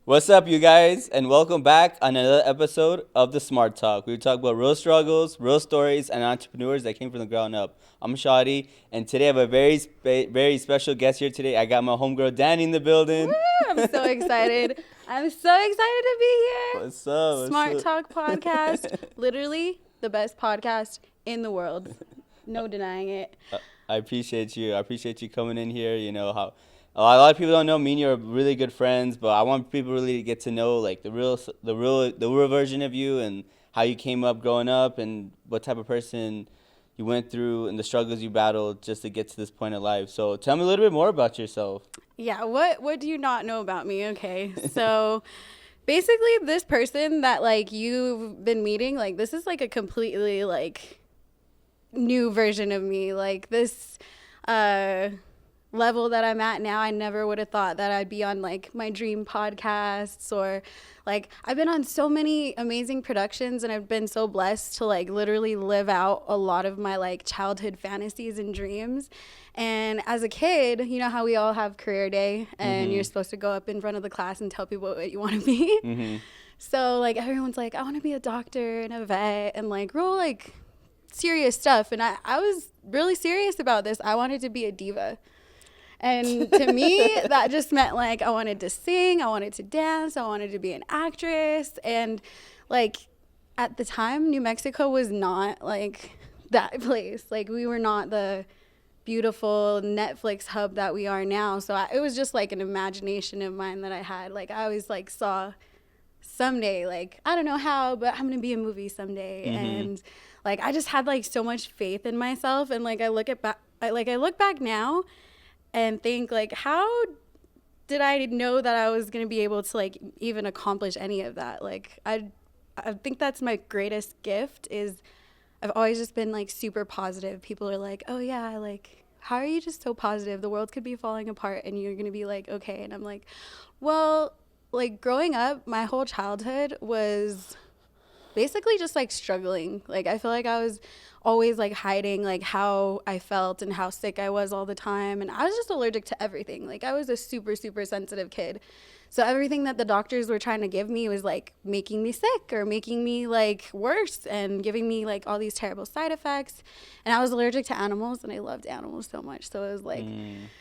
What's up, you guys, and welcome back on another episode of the Smart Talk. We talk about real struggles, real stories, and entrepreneurs that came from the ground up. I'm Shadi, and today I have a very special guest here today. I got my homegirl Danny in the building. Woo! I'm so excited. I'm so excited to be here. What's up? Smart Talk podcast, literally the best podcast in the world. No denying it. I appreciate you. I appreciate you coming in here. You know how a lot of people don't know me and you're really good friends, but I want people really to get to know like the real version of you and how you came up growing up and what type of person you went through and the struggles you battled just to get to this point in life. So tell me a little bit more about yourself. Yeah, what do you not know about me? Okay, so basically this person that like you've been meeting, like this is like a completely like new version of me. Like this level that I'm at now, I never would have thought that I'd be on like my dream podcasts or like I've been on so many amazing productions and I've been so blessed to like literally live out a lot of my like childhood fantasies and dreams. And as a kid, you know how we all have career day and you're supposed to go up in front of the class and tell people what you want to be. So like everyone's like, I want to be a doctor and a vet and like real like serious stuff. And I was really serious about this. I wanted to be a diva. And to me, that just meant like I wanted to sing, I wanted to dance, I wanted to be an actress. And like at the time, New Mexico was not like that place. Like we were not the beautiful Netflix hub that we are now. So it was just like an imagination of mine that I had. Like I always like saw someday, like I don't know how, but I'm gonna be a movie someday. And like I just had like so much faith in myself. And like I look back now and think like, how did I know that I was going to be able to like even accomplish any of that? Like, I think that's my greatest gift is I've always just been like super positive. People are like, oh yeah, like, how are you just so positive? The world could be falling apart and you're going to be like, okay. And I'm like, well, like growing up, my whole childhood was basically just like struggling. Like I feel like I was always like hiding like how I felt and how sick I was all the time, and I was just allergic to everything. Like I was a super sensitive kid, so everything that the doctors were trying to give me was like making me sick or making me like worse and giving me like all these terrible side effects. And I was allergic to animals and I loved animals so much, so it was like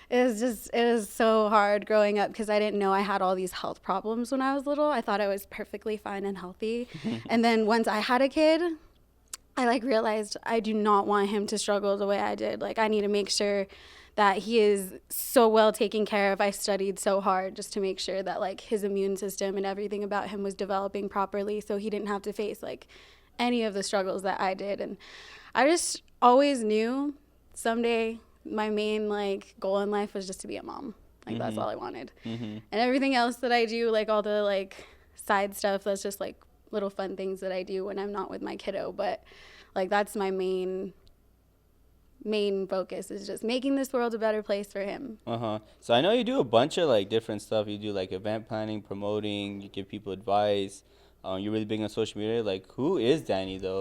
it was so hard growing up because I didn't know I had all these health problems when I was little. I thought I was perfectly fine and healthy. And then once I had a kid, I like realized I do not want him to struggle the way I did. Like I need to make sure that he is so well taken care of. I studied so hard just to make sure that like his immune system and everything about him was developing properly so he didn't have to face like any of the struggles that I did. And I just always knew someday my main like goal in life was just to be a mom. Like that's all I wanted. And everything else that I do, like all the like side stuff, that's just like little fun things that I do when I'm not with my kiddo. But like that's my main focus is just making this world a better place for him. So I know you do a bunch of like different stuff. You do like event planning, promoting, you give people advice. You're really big on social media. Like, who is Danny though?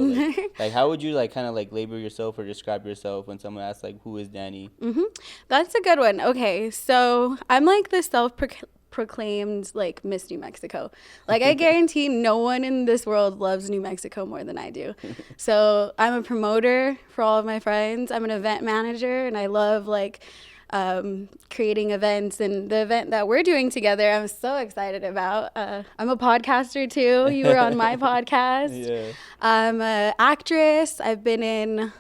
Like how would you like kind of like label yourself or describe yourself when someone asks like, who is Danny? That's a good one. Okay, so I'm like the self-proclaimed like Miss New Mexico. Like I guarantee no one in this world loves New Mexico more than I do. So I'm a promoter for all of my friends. I'm an event manager and I love like creating events, and the event that we're doing together I'm so excited about. I'm a podcaster too. You were on my podcast. Yeah. I'm an actress. I've been in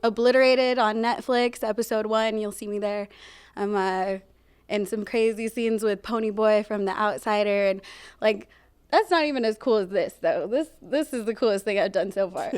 Obliterated on Netflix, episode 1. You'll see me there. I'm in some crazy scenes with Pony Boy from The Outsider, and like that's not even as cool as this though. This is the coolest thing I've done so far.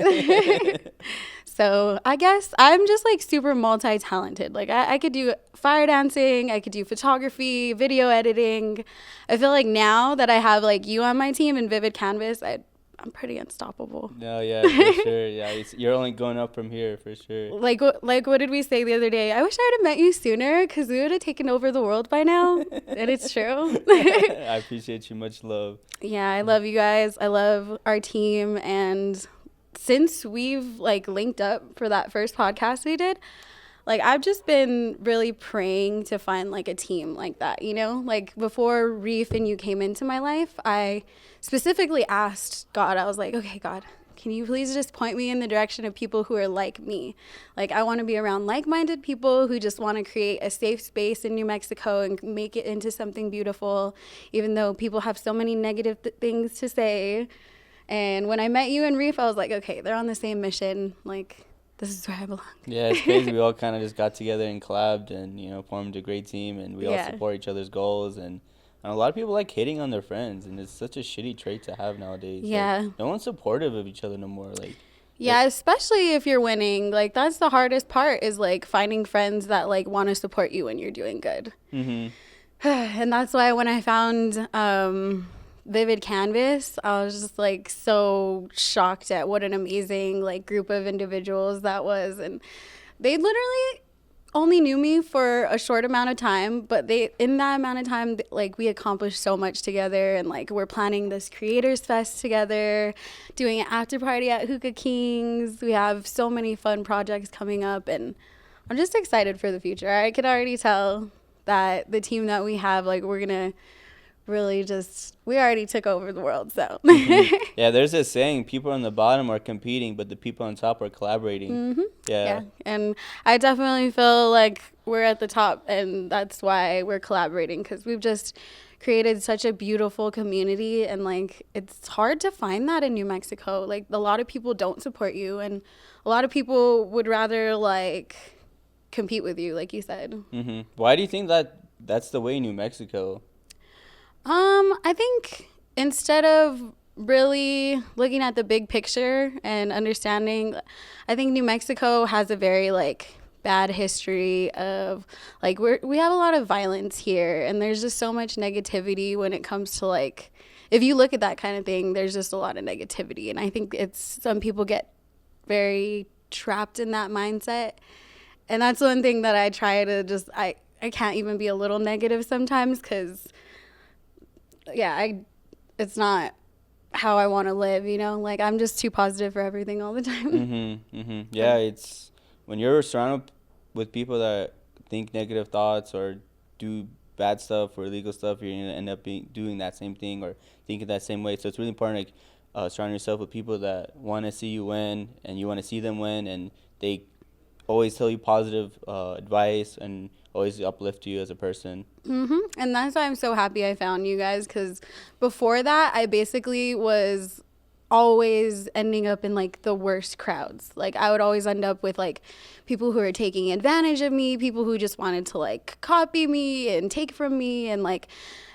So I guess I'm just like super multi-talented. Like I could do fire dancing, I could do photography, video editing. I feel like now that I have like you on my team and Vivid Canvas, I'm pretty unstoppable. No, yeah, for sure. Yeah, you're only going up from here for sure. Like what did we say the other day? I wish I would have met you sooner because we would have taken over the world by now. And it's true. I appreciate you. Much love. Yeah, I love you guys. I love our team. And since we've like linked up for that first podcast we did, like I've just been really praying to find like a team like that, you know? Like before Reef and you came into my life, I specifically asked God, I was like, okay, God, can you please just point me in the direction of people who are like me? Like, I want to be around like-minded people who just want to create a safe space in New Mexico and make it into something beautiful, even though people have so many negative things to say. And when I met you and Reef, I was like, okay, they're on the same mission. Like, this is where I belong. Yeah, it's crazy. We all kind of just got together and collabed and, you know, formed a great team, and we all support each other's goals. And a lot of people like hating on their friends, and it's such a shitty trait to have nowadays. Yeah. Like, no one's supportive of each other no more. Like, yeah, especially if you're winning. Like, that's the hardest part, is like finding friends that like want to support you when you're doing good. And that's why when I found Vivid Canvas, I was just like so shocked at what an amazing like group of individuals that was. And they literally only knew me for a short amount of time, but they, in that amount of time, like we accomplished so much together. And like we're planning this Creators Fest together, doing an after party at Hookah Kings. We have so many fun projects coming up, and I'm just excited for the future. I could already tell that the team that we have, like, we're gonna really just, we already took over the world. So yeah, there's this saying, people on the bottom are competing, but the people on top are collaborating. Yeah, and I definitely feel like we're at the top, and that's why we're collaborating, because we've just created such a beautiful community. And like, it's hard to find that in New Mexico. Like, a lot of people don't support you, and a lot of people would rather like compete with you, like you said. Why do you think that that's the way in New Mexico? I think instead of really looking at the big picture and understanding, I think New Mexico has a very like bad history of like, we have a lot of violence here, and there's just so much negativity when it comes to like, if you look at that kind of thing, there's just a lot of negativity. And I think it's, some people get very trapped in that mindset. And that's one thing that I try to just, I can't even be a little negative sometimes, because it's not how I want to live, you know? Like, I'm just too positive for everything all the time. Yeah, it's when you're surrounded with people that think negative thoughts or do bad stuff or illegal stuff, you're gonna end up doing that same thing or thinking that same way. So it's really important, like, surround yourself with people that want to see you win, and you want to see them win, and they always tell you positive advice and always uplift you as a person. And that's why I'm so happy I found you guys, because before that, I basically was always ending up in like the worst crowds. Like, I would always end up with like people who were taking advantage of me, people who just wanted to like copy me and take from me, and like,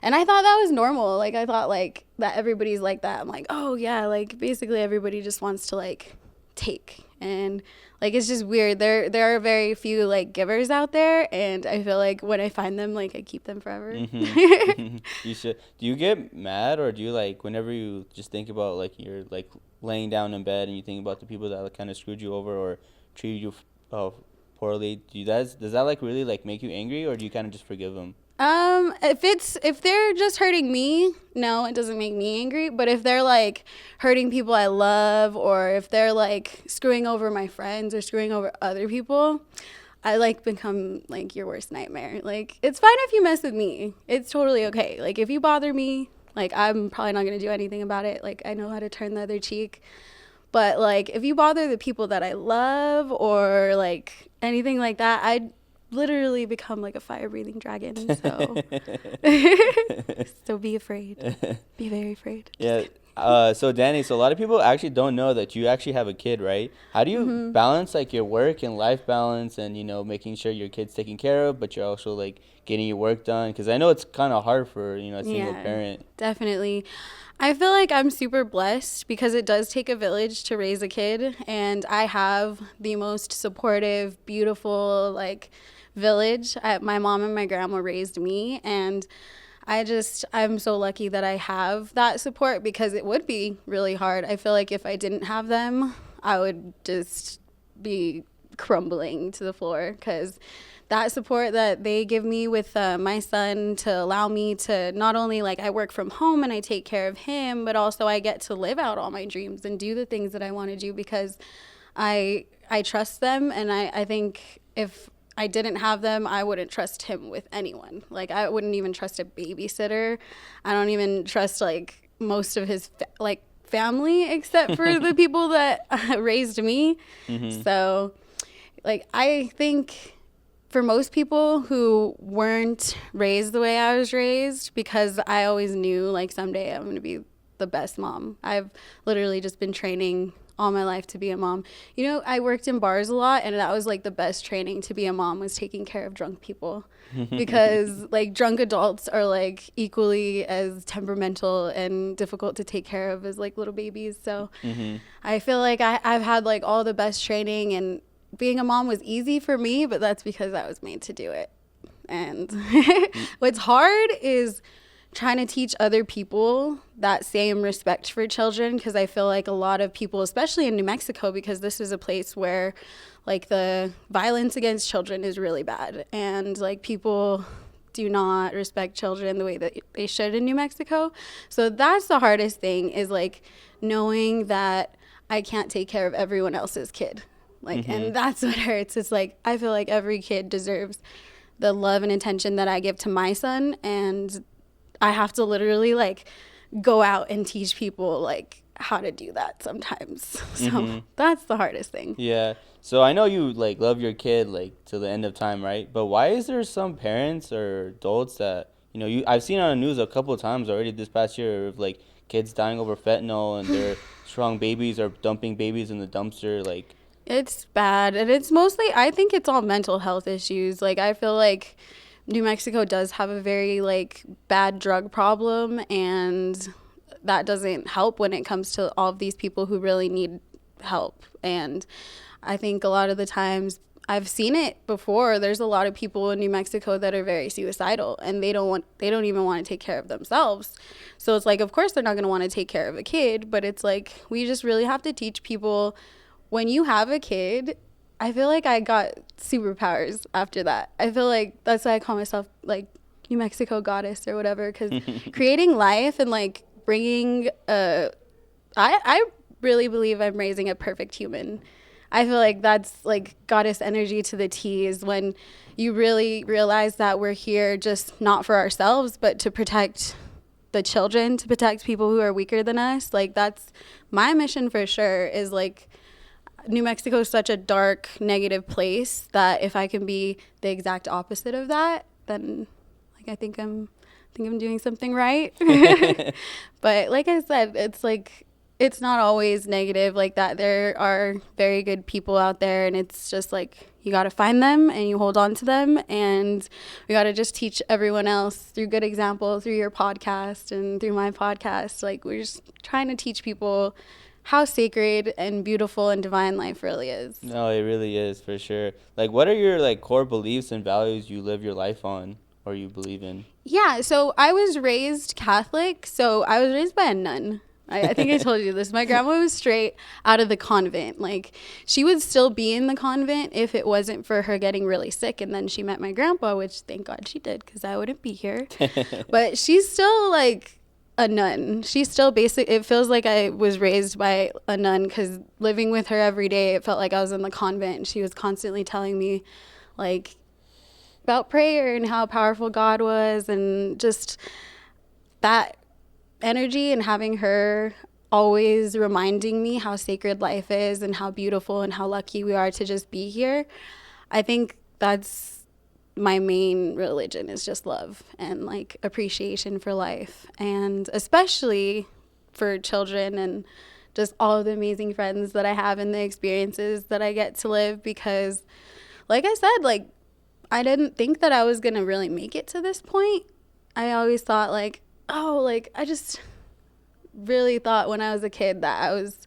and I thought that was normal. Like, I thought like that everybody's like that. I'm like, oh yeah, like basically everybody just wants to like take. And like, it's just weird. There are very few like givers out there, and I feel like when I find them, like I keep them forever. You should. Do you get mad, or do you like, whenever you just think about like you're like laying down in bed and you think about the people that like, kind of screwed you over or treated you poorly? Does that like really like make you angry, or do you kind of just forgive them? If they're just hurting me, no, it doesn't make me angry. But if they're like hurting people I love, or if they're like screwing over my friends or screwing over other people, I like become like your worst nightmare. Like, it's fine if you mess with me. It's totally okay. Like, if you bother me, like, I'm probably not going to do anything about it. Like, I know how to turn the other cheek. But like, if you bother the people that I love or like anything like that, I literally become like a fire-breathing dragon. So so be afraid. Be very afraid. Yeah. So Danny, so a lot of people actually don't know that you actually have a kid, right? How do you balance like your work and life balance, and you know, making sure your kid's taken care of, but you're also like getting your work done? Because I know it's kind of hard for, you know, a single parent. Definitely. I feel like I'm super blessed, because it does take a village to raise a kid, and I have the most supportive, beautiful like village. My mom and my grandma raised me, and I'm so lucky that I have that support, because it would be really hard. I feel like if I didn't have them, I would just be crumbling to the floor, because that support that they give me with my son, to allow me to not only like, I work from home and I take care of him, but also I get to live out all my dreams and do the things that I want to do, because I trust them. And I think if I didn't have them, I wouldn't trust him with anyone. Like, I wouldn't even trust a babysitter. I don't even trust, like, most of his, family except for the people that raised me. Mm-hmm. So, like, I think for most people who weren't raised the way I was raised, because I always knew, like, someday I'm going to be the best mom. I've literally just been training all my life to be a mom. You know, I worked in bars a lot, and that was like the best training to be a mom, was taking care of drunk people. Because like drunk adults are like equally as temperamental and difficult to take care of as like little babies. So Mm-hmm. I feel like I've had like all the best training, and being a mom was easy for me, but that's because I was made to do it. And what's hard is trying to teach other people that same respect for children, because I feel like a lot of people, especially in New Mexico, because this is a place where like the violence against children is really bad, and like people do not respect children the way that they should in New Mexico. So that's the hardest thing, is like knowing that I can't take care of everyone else's kid. Like, and that's what hurts. It's like I feel like every kid deserves the love and attention that I give to my son, and I have to literally like go out and teach people like how to do that sometimes. So that's the hardest thing. Yeah. So I know you like love your kid like to the end of time, right? But why is there some parents or adults that, you know, I've seen on the news a couple of times already this past year of like kids dying over fentanyl, and their strong babies are dumping babies in the dumpster, like. It's bad, and it's mostly, I think it's all mental health issues. Like, I feel like New Mexico does have a very like bad drug problem, and that doesn't help when it comes to all of these people who really need help. And I think a lot of the times, I've seen it before, there's a lot of people in New Mexico that are very suicidal, and they don't even want to take care of themselves. So it's like, of course they're not going to want to take care of a kid, but it's like we just really have to teach people, when you have a kid, I feel like I got superpowers after that. I feel like that's why I call myself like New Mexico goddess or whatever, because creating life and like bringing I really believe I'm raising a perfect human. I feel like that's like goddess energy to the T, is when you really realize that we're here just not for ourselves, but to protect the children, to protect people who are weaker than us. Like, that's my mission for sure, is like, New Mexico is such a dark, negative place that if I can be the exact opposite of that, then like I think I'm doing something right. But like I said, it's like it's not always negative like that. There are very good people out there, and it's just like you got to find them and you hold on to them, and we got to just teach everyone else through good example, through your podcast and through my podcast. Like, we're just trying to teach people how sacred and beautiful and divine life really is. No, it really is, for sure. Like, what are your like core beliefs and values you live your life on, or you believe in? Yeah, so I was raised Catholic, so I was raised by a nun. I think I told you this. My grandma was straight out of the convent. Like, she would still be in the convent if it wasn't for her getting really sick, and then she met my grandpa, which thank God she did, because I wouldn't be here. But she's still like a nun. She's still basic. It feels like I was raised by a nun, because living with her every day, it felt like I was in the convent, and she was constantly telling me like about prayer and how powerful God was, and just that energy, and having her always reminding me how sacred life is and how beautiful and how lucky we are to just be here. I think that's my main religion, is just love and like appreciation for life, and especially for children, and just all of the amazing friends that I have and the experiences that I get to live. Because like I said, like I didn't think that I was going to really make it to this point. I always thought like, oh, like I just really thought when I was a kid that I was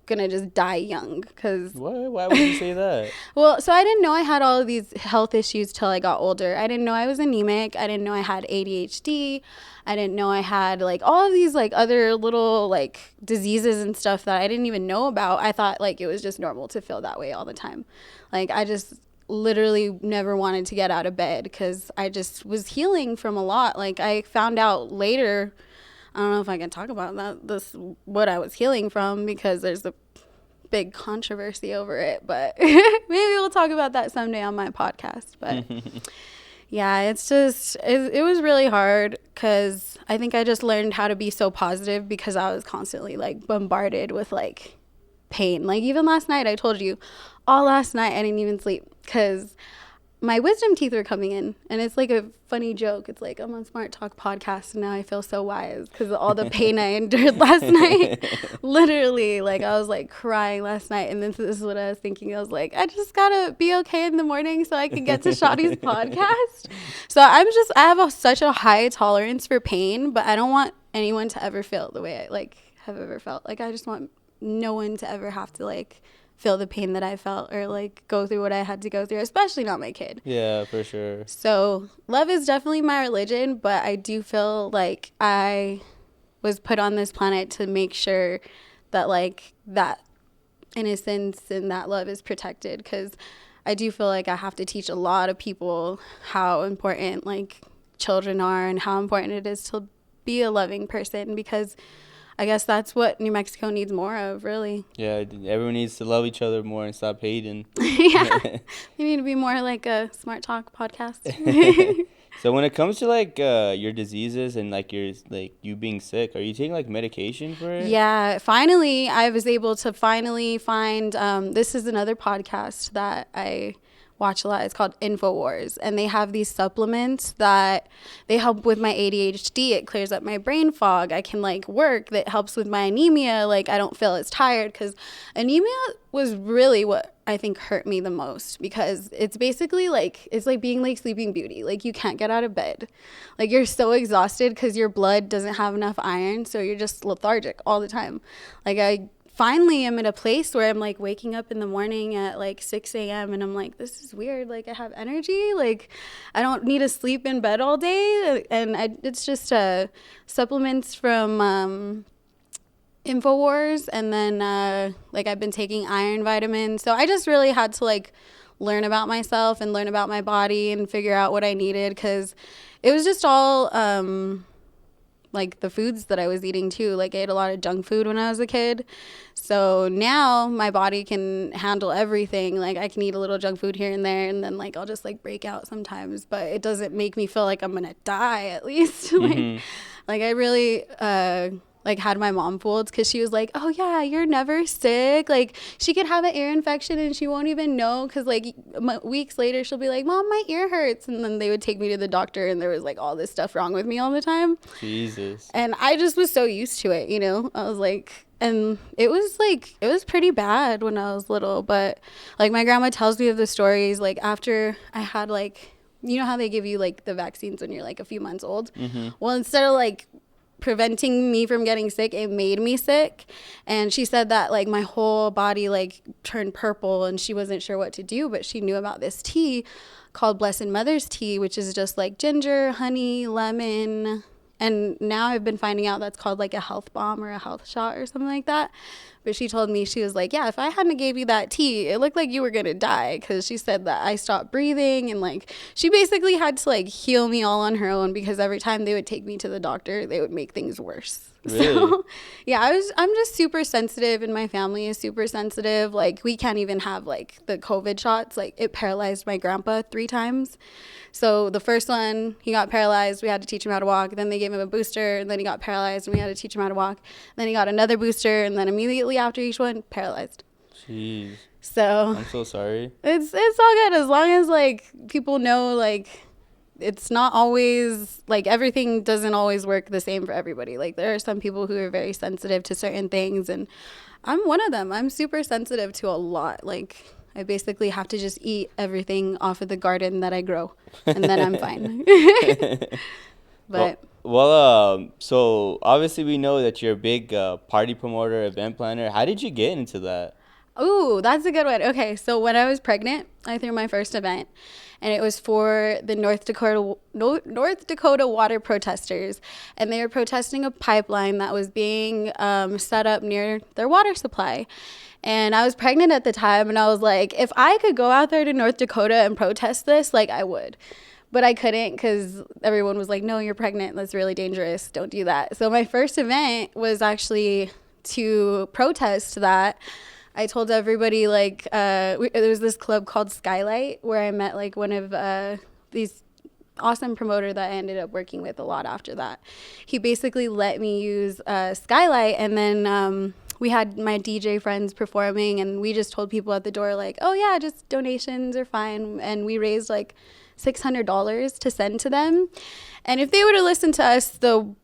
gonna just die young. Because Why would you say that? well, so I didn't know I had all of these health issues till I got older. I didn't know I was anemic. I didn't know I had ADHD. I didn't know I had like all of these like other little like diseases and stuff that I didn't even know about. I thought like it was just normal to feel that way all the time. Like, I just literally never wanted to get out of bed, because I just was healing from a lot. Like, I found out later, I don't know if I can talk about that, what I was healing from, because there's a big controversy over it, but maybe we'll talk about that someday on my podcast. But yeah, it's just, it was really hard because I think I just learned how to be so positive because I was constantly like bombarded with like pain. Like even last night, I told you, all last night I didn't even sleep because my wisdom teeth were coming in, and it's like a funny joke. It's like I'm on Smart Talk podcast and now I feel so wise because of all the pain I endured last night. Literally, like I was like crying last night, and this is what I was thinking. I was like, I just gotta be okay in the morning so I can get to Shadi's podcast. So I have such a high tolerance for pain, but I don't want anyone to ever feel the way I like have ever felt. Like I just want no one to ever have to like feel the pain that I felt or like go through what I had to go through, especially not my kid. Yeah, for sure. So love is definitely my religion, but I do feel like I was put on this planet to make sure that like that innocence and that love is protected, because I do feel like I have to teach a lot of people how important like children are and how important it is to be a loving person, because I guess that's what New Mexico needs more of, really. Yeah, everyone needs to love each other more and stop hating. Yeah, we need to be more like a Smart Talk podcast. So when it comes to like your diseases and like you being sick, are you taking like medication for it? Yeah, finally, I was able to find, this is another podcast that I watch a lot. It's called InfoWars, and they have these supplements that they help with my ADHD. It clears up my brain fog. I can like work. That helps with my anemia. Like I don't feel as tired, because anemia was really what I think hurt me the most, because it's basically like, it's like being like Sleeping Beauty. Like you can't get out of bed. Like you're so exhausted because your blood doesn't have enough iron, so you're just lethargic all the time. Like I finally am at a place where I'm like waking up in the morning at like 6 a.m. and I'm like, this is weird. Like I have energy. Like I don't need to sleep in bed all day. And it's just supplements from InfoWars. And then like I've been taking iron vitamins. So I just really had to like learn about myself and learn about my body and figure out what I needed, because it was just all like the foods that I was eating too. Like I ate a lot of junk food when I was a kid. So now my body can handle everything. Like I can eat a little junk food here and there, and then like I'll just like break out sometimes, but it doesn't make me feel like I'm gonna die, at least. Like I really like had my mom fooled, because she was like, oh yeah, you're never sick. Like she could have an ear infection and she won't even know, because like weeks later she'll be like, Mom, my ear hurts, and then they would take me to the doctor and there was like all this stuff wrong with me all the time. Jesus. And I just was so used to it, you know. I was like, and it was pretty bad when I was little, but like my grandma tells me of the stories, like after I had like, you know how they give you like the vaccines when you're like a few months old? Well, instead of like preventing me from getting sick, it made me sick. And she said that like my whole body like turned purple, and she wasn't sure what to do, but she knew about this tea called Blessed Mother's tea, which is just like ginger, honey, lemon, and now I've been finding out that's called like a health bomb or a health shot or something like that. But she told me, she was like, yeah, if I hadn't gave you that tea, it looked like you were going to die, because she said that I stopped breathing, and like she basically had to like heal me all on her own, because every time they would take me to the doctor, they would make things worse. Really? So yeah, I'm just super sensitive, and my family is super sensitive. Like we can't even have like the COVID shots. Like it paralyzed my grandpa 3 times. So the first one, he got paralyzed. We had to teach him how to walk. Then they gave him a booster, and then he got paralyzed, and we had to teach him how to walk. Then he got another booster, and then immediately after each one, paralyzed. Jeez. So I'm so sorry. It's all good, as long as like people know like it's not always like everything doesn't always work the same for everybody. Like there are some people who are very sensitive to certain things, and I'm one of them. I'm super sensitive to a lot. Like I basically have to just eat everything off of the garden that I grow, and then I'm fine. But so obviously we know that you're a big party promoter, event planner. How did you get into that? ooh, that's a good one. Okay, so when I was pregnant, I threw my first event, and it was for the North Dakota water protesters, and they were protesting a pipeline that was being set up near their water supply. And I was pregnant at the time, and I was like, if I could go out there to North Dakota and protest this, like I would. But I couldn't, because everyone was like, no, you're pregnant. That's really dangerous. Don't do that. So my first event was actually to protest that. I told everybody, like, there was this club called Skylight where I met, like, one of these awesome promoter that I ended up working with a lot after that. He basically let me use Skylight, and then we had my DJ friends performing, and we just told people at the door, like, oh yeah, just donations are fine. And we raised like $600 to send to them. And if they would have listened to us, the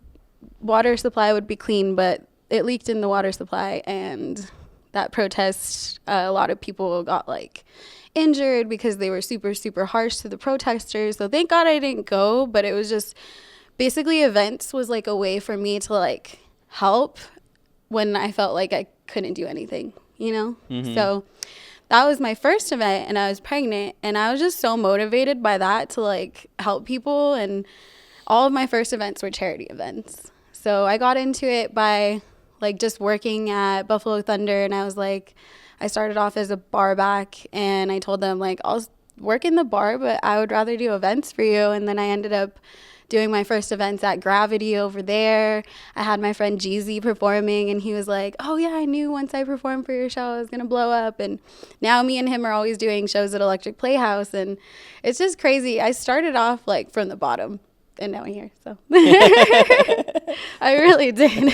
water supply would be clean, but it leaked in the water supply, and that protest, a lot of people got like injured because they were super, super harsh to the protesters. So thank God I didn't go, but it was just basically events was like a way for me to like help when I felt like I couldn't do anything, you know? Mm-hmm. So that was my first event, and I was pregnant, and I was just so motivated by that to like help people. And all of my first events were charity events. So I got into it by like just working at Buffalo Thunder, and I was like, I started off as a bar back, and I told them like, I'll work in the bar, but I would rather do events for you. And then I ended up doing my first events at Gravity over there. I had my friend Jeezy performing, and he was like, oh yeah, I knew once I performed for your show I was gonna blow up. And now me and him are always doing shows at Electric Playhouse, and it's just crazy. I started off like from the bottom, and now I'm here, so I really did.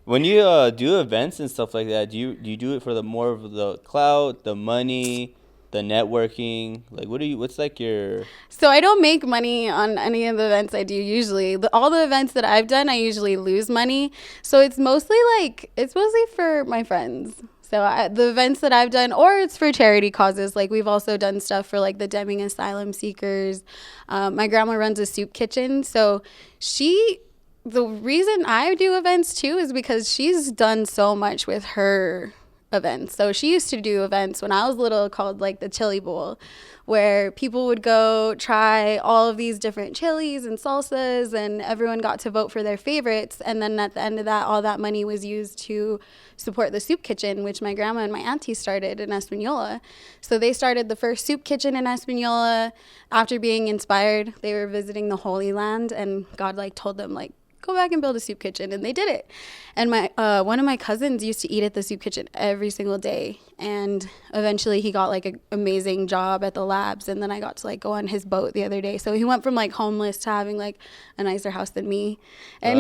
When you do events and stuff like that, do you do it for the more of the clout, the money, the networking? Like, what's like your... So I don't make money on any of the events I do usually. All the events that I've done, I usually lose money. So it's mostly for my friends. So the events that I've done, or it's for charity causes. Like we've also done stuff for like the Deming Asylum Seekers. My grandma runs a soup kitchen. So the reason I do events too is because she's done so much with her events. So she used to do events when I was little called like the Chili Bowl, where people would go try all of these different chilies and salsas, and everyone got to vote for their favorites. And then at the end of that, all that money was used to support the soup kitchen, which my grandma and my auntie started in Espanola. So they started the first soup kitchen in Espanola. After being inspired, they were visiting the Holy Land, and God like told them like, go back and build a soup kitchen, and they did it. And my one of my cousins used to eat at the soup kitchen every single day, and eventually he got like an amazing job at the labs, and then I got to like go on his boat the other day. So he went from like homeless to having like a nicer house than me. And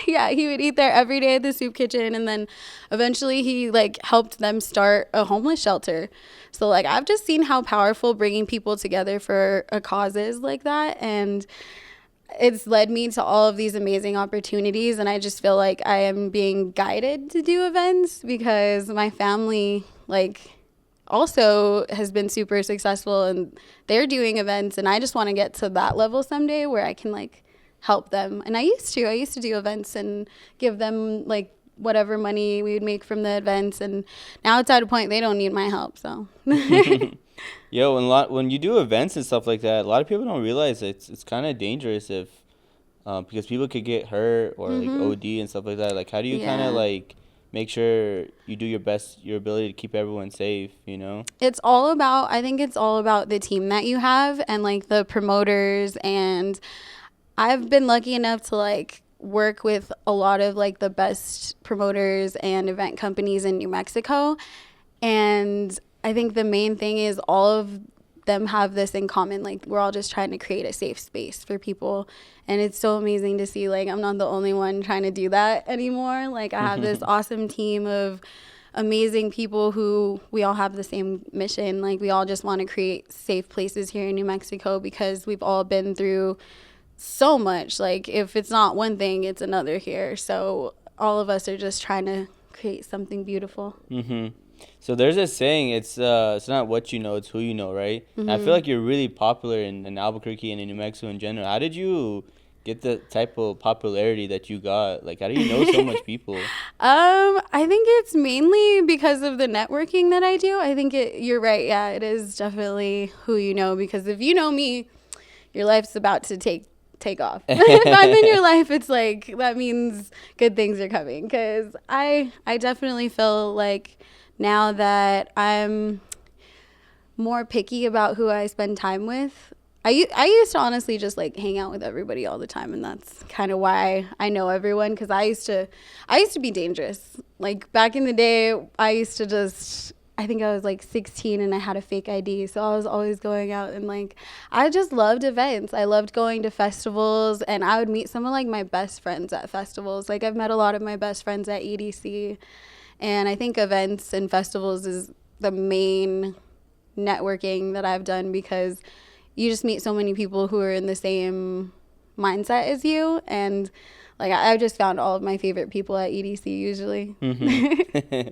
yeah, he would eat there every day at the soup kitchen, and then eventually he like helped them start a homeless shelter. So like I've just seen how powerful bringing people together for a cause is like that, and it's led me to all of these amazing opportunities. And I just feel like I am being guided to do events because my family like also has been super successful, and they're doing events, and I just want to get to that level someday where I can like help them. And I used to do events and give them like whatever money we would make from the events, and now it's at a point they don't need my help. So Yo, when you do events and stuff like that, a lot of people don't realize it's kind of dangerous if because people could get hurt or like OD and stuff like that. Like, how do you kind of like make sure you do your best, your ability to keep everyone safe, you know? I think it's all about the team that you have and like the promoters. And I've been lucky enough to like work with a lot of like the best promoters and event companies in New Mexico. And I think the main thing is all of them have this in common. Like, we're all just trying to create a safe space for people. And it's so amazing to see, like, I'm not the only one trying to do that anymore. Like, I have this awesome team of amazing people who we all have the same mission. Like, we all just want to create safe places here in New Mexico because we've all been through so much. Like, if it's not one thing, it's another here. So all of us are just trying to create something beautiful. So there's a saying, it's not what you know, it's who you know, right? And I feel like you're really popular in Albuquerque and in New Mexico in general. How did you get the type of popularity that you got? Like, how do you know so much people? I think it's mainly because of the networking that I do. I think you're right. Yeah, it is definitely who you know, because if you know me, your life's about to take off. If I'm in your life, it's like that means good things are coming, because I definitely feel like now that I'm more picky about who I spend time with, I used to honestly just like hang out with everybody all the time, and that's kind of why I know everyone, because I used to be dangerous. Like back in the day, I used to just, I think I was like 16 and I had a fake ID, so I was always going out, and like I just loved events. I loved going to festivals, and I would meet some of like my best friends at festivals. Like I've met a lot of my best friends at EDC, and I think events and festivals is the main networking that I've done, because you just meet so many people who are in the same mindset as you. And like I've just found all of my favorite people at EDC usually. Mm-hmm.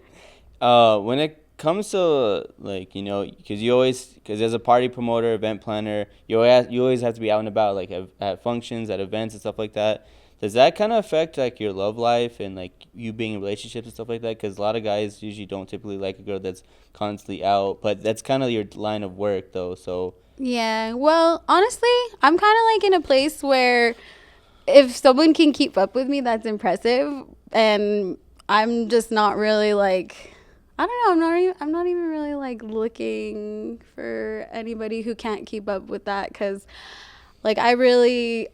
When it comes to like, you know, because as a party promoter, event planner, you always have to be out and about, like at functions, at events and stuff like that. Does that kind of affect like your love life and like you being in relationships and stuff like that? Because a lot of guys usually don't typically like a girl that's constantly out, but that's kind of your line of work though. So Yeah, well, honestly, I'm kind of like in a place where if someone can keep up with me, that's impressive. And I'm just not really like, I don't know, I'm not even really like looking for anybody who can't keep up with that, because like I really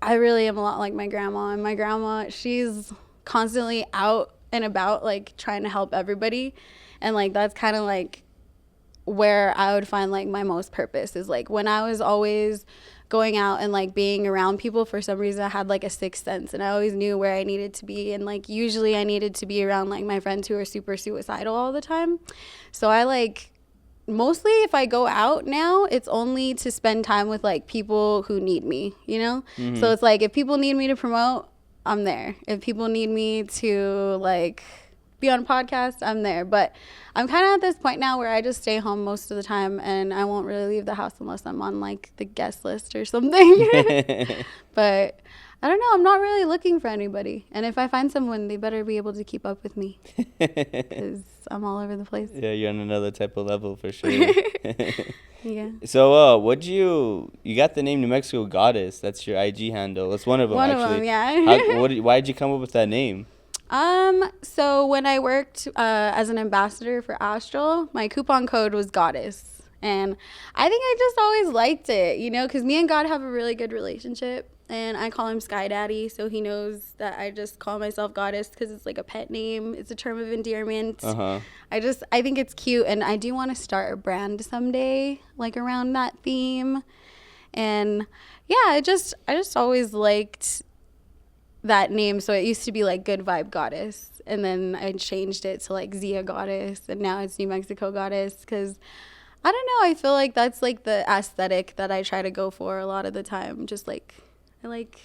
am a lot like my grandma. And my grandma, she's constantly out and about, like trying to help everybody. And like that's kind of like where I would find like my most purpose, is like when I was always going out and like being around people. For some reason I had like a sixth sense, and I always knew where I needed to be. And like usually I needed to be around like my friends who are super suicidal all the time. So I like, mostly if I go out now, it's only to spend time with like people who need me, you know? mm-hmm. So it's like if people need me to promote, I'm there. If people need me to like be on a podcast, I'm there. But I'm kind of at this point now where I just stay home most of the time, and I won't really leave the house unless I'm on like the guest list or something. But I don't know, I'm not really looking for anybody. And if I find someone, they better be able to keep up with me, because I'm all over the place. Yeah, you're on another type of level for sure. Yeah. So, you got the name New Mexico Goddess. That's your IG handle. That's one of them, One actually. of them, yeah. Why did you come up with that name? So when I worked as an ambassador for Astral, my coupon code was Goddess. And I think I just always liked it, you know, because me and God have a really good relationship. And I call him Sky Daddy, so he knows that I just call myself Goddess because it's like a pet name. It's a term of endearment. Uh-huh. I think it's cute, and I do want to start a brand someday, like around that theme. And yeah, I just always liked that name. So it used to be like Good Vibe Goddess, and then I changed it to like Zia Goddess, and now it's New Mexico Goddess, because I don't know, I feel like that's like the aesthetic that I try to go for a lot of the time. Just like I like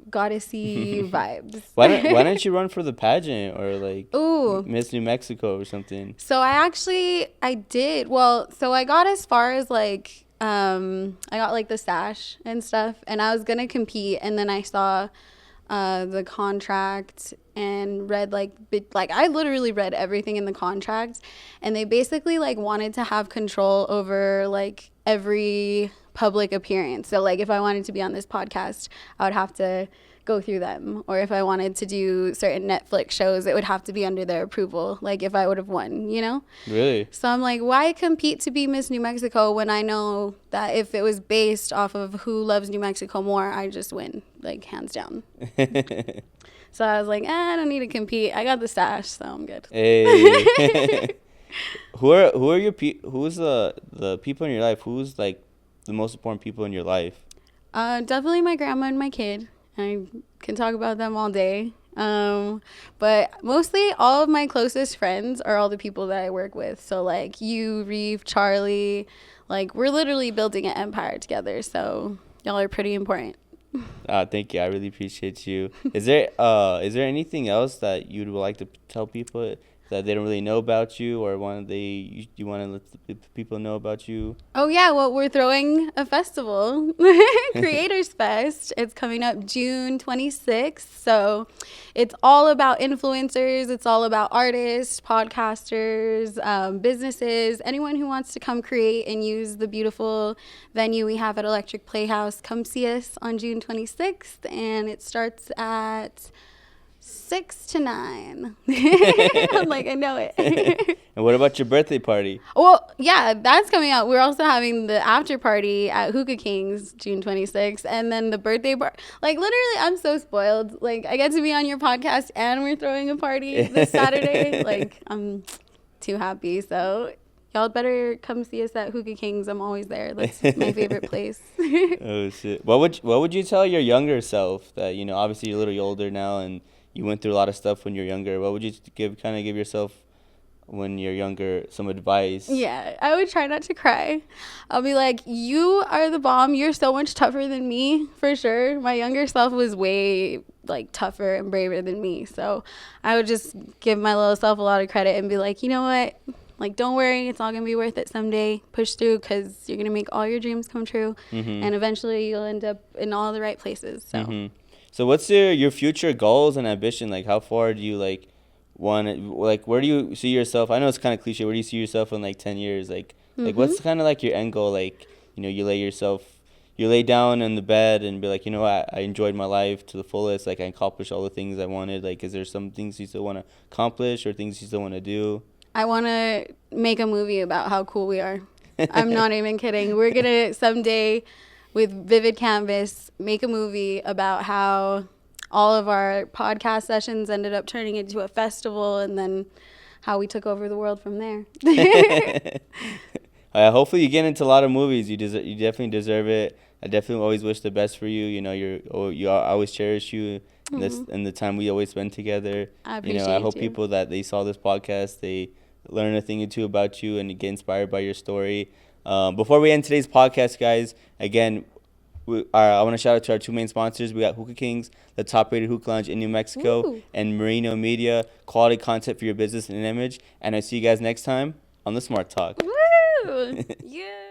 goddessy vibes. Why don't you run for the pageant or like Ooh. Miss New Mexico or something? So I did. Well, so I got as far as like I got like the sash and stuff, and I was gonna compete, and then I saw the contract and read like I literally read everything in the contract, and they basically like wanted to have control over like every public appearance. So like if I wanted to be on this podcast, I would have to go through them, or if I wanted to do certain Netflix shows, it would have to be under their approval, like if I would have won, you know? Really? So I'm like, why compete to be Miss New Mexico when I know that if it was based off of who loves New Mexico more, I just win, like hands down. So I was like, I don't need to compete, I got the stash, so I'm good. Hey. Who's the people in your life? Who's like the most important people in your life? Definitely my grandma and my kid. I can talk about them all day. But mostly all of my closest friends are all the people that I work with. So like you, Reeve, Charlie, like we're literally building an empire together. So y'all are pretty important. Thank you. I really appreciate you. Is there anything else that you'd like to tell people that they don't really know about you, or you want to let the people know about you? Oh yeah, well, we're throwing a festival, Creators Fest. It's coming up June 26th. So it's all about influencers. It's all about artists, podcasters, businesses, anyone who wants to come create and use the beautiful venue we have at Electric Playhouse. Come see us on June 26th, and it starts at 6 to 9. I'm like, I know it. And what about your birthday party? Well, yeah, that's coming out. We're also having the after party at Hookah Kings June 26th. And then the birthday party. Like, literally, I'm so spoiled. Like, I get to be on your podcast and we're throwing a party this Saturday. Like, I'm too happy. So, y'all better come see us at Hookah Kings. I'm always there. That's my favorite place. Oh shit! What would you tell your younger self that, obviously you're a little older now and you went through a lot of stuff when you're younger? What would you give yourself when you're younger some advice? Yeah, I would try not to cry. I'll be like, you are the bomb. You're so much tougher than me, for sure. My younger self was way like tougher and braver than me. So I would just give my little self a lot of credit and be like, you know what? Like, don't worry. It's all going to be worth it someday. Push through because you're going to make all your dreams come true. Mm-hmm. And eventually you'll end up in all the right places. So, So what's your future goals and ambition? Like, how far do you want to, where do you see yourself? I know it's kind of cliche. Where do you see yourself in 10 years? Like what's kind of your end goal? You lay down in the bed and be like, I enjoyed my life to the fullest. Like, I accomplished all the things I wanted. Like, is there some things you still want to accomplish or things you still want to do? I want to make a movie about how cool we are. I'm not even kidding. We're going to someday, with Vivid Canvas, make a movie about how all of our podcast sessions ended up turning into a festival and then how we took over the world from there. Hopefully you get into a lot of movies. You definitely deserve it. I definitely always wish the best for you. I always cherish you and the time we always spend together. I appreciate I hope you. people that they saw this podcast, they learn a thing or two about you and get inspired by your story. Before we end today's podcast, guys, again, I want to shout out to our two main sponsors. We got Hookah Kings, the top-rated hookah lounge in New Mexico, Woo. and Merino Media, quality content for your business and image. And I see you guys next time on the Smart Talk. Woo! Yeah.